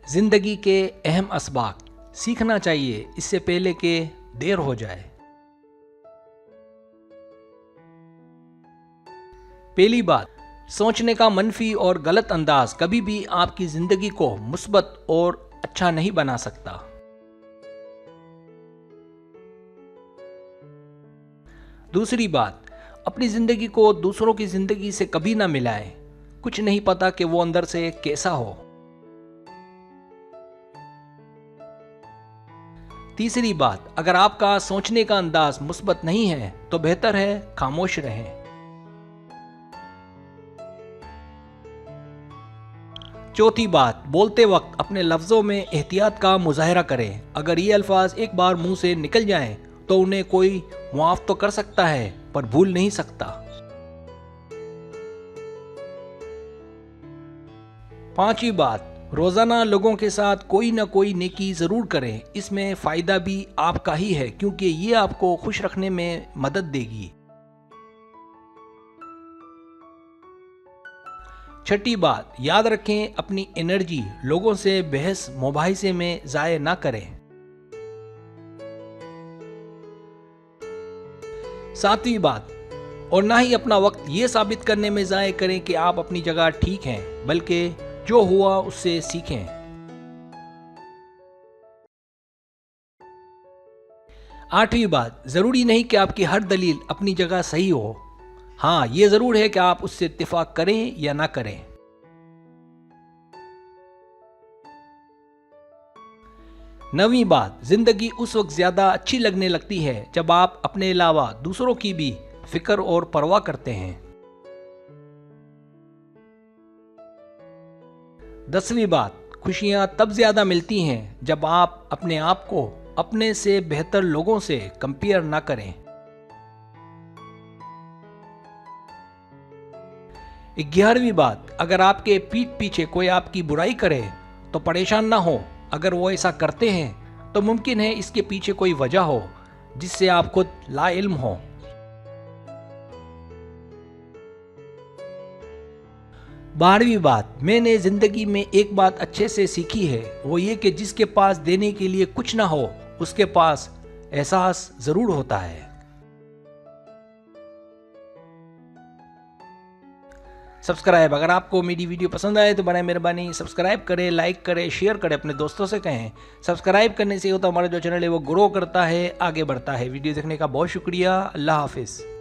जिंदगी के अहम असबाक सीखना चाहिए इससे पहले कि देर हो जाए। पहली बात, सोचने का मनफी और गलत अंदाज कभी भी आपकी जिंदगी को मुस्बत और अच्छा नहीं बना सकता। दूसरी बात, अपनी जिंदगी को दूसरों की जिंदगी से कभी ना मिलाएं। कुछ नहीं पता कि वो अंदर से कैसा हो। तीसरी बात, अगर आपका सोचने का अंदाज मुस्बत नहीं है तो बेहतर है खामोश रहें। चौथी बात, बोलते वक्त अपने लफ्जों में एहतियात का मुजाहरा करें। अगर ये अल्फाज एक बार मुंह से निकल जाएं तो उन्हें कोई मुआफ तो कर सकता है पर भूल नहीं सकता। पांचवी बात, रोजाना लोगों के साथ कोई ना कोई नेकी जरूर करें। इसमें फायदा भी आपका ही है क्योंकि ये आपको खुश रखने में मदद देगी। छठी बात, याद रखें अपनी एनर्जी लोगों से बहस मुबाहिसे में जाया ना करें। सातवीं बात, और ना ही अपना वक्त ये साबित करने में जाया करें कि आप अपनी जगह ठीक हैं, बल्कि जो हुआ उससे सीखें। आठवीं बात, जरूरी नहीं कि आपकी हर दलील अपनी जगह सही हो। हाँ, ये जरूर है कि आप उससे इत्तेफाक करें या ना करें। नवीं बात, जिंदगी उस वक्त ज्यादा अच्छी लगने लगती है जब आप अपने अलावा दूसरों की भी फिक्र और परवाह करते हैं। 10वीं बात, खुशियां तब ज्यादा मिलती हैं जब आप अपने आप को अपने से बेहतर लोगों से कंपेयर ना करें। 11वीं बात, अगर आपके पीठ पीछे कोई आपकी बुराई करे तो परेशान ना हो। अगर वो ऐसा करते हैं तो मुमकिन है इसके पीछे कोई वजह हो जिससे आप खुद लाइल्म हो। 12वीं बात, मैंने जिंदगी में एक बात अच्छे से सीखी है, वो ये कि जिसके पास देने के लिए कुछ ना हो उसके पास एहसास जरूर होता है। सब्सक्राइब, अगर आपको मेरी वीडियो पसंद आए तो बड़े मेहरबानी सब्सक्राइब करें, लाइक करें, शेयर करें, अपने दोस्तों से कहें। सब्सक्राइब करने से होता हमारा जो चैनल है वो ग्रो करता है, आगे बढ़ता है। वीडियो देखने का बहुत शुक्रिया। अल्लाह हाफिज़।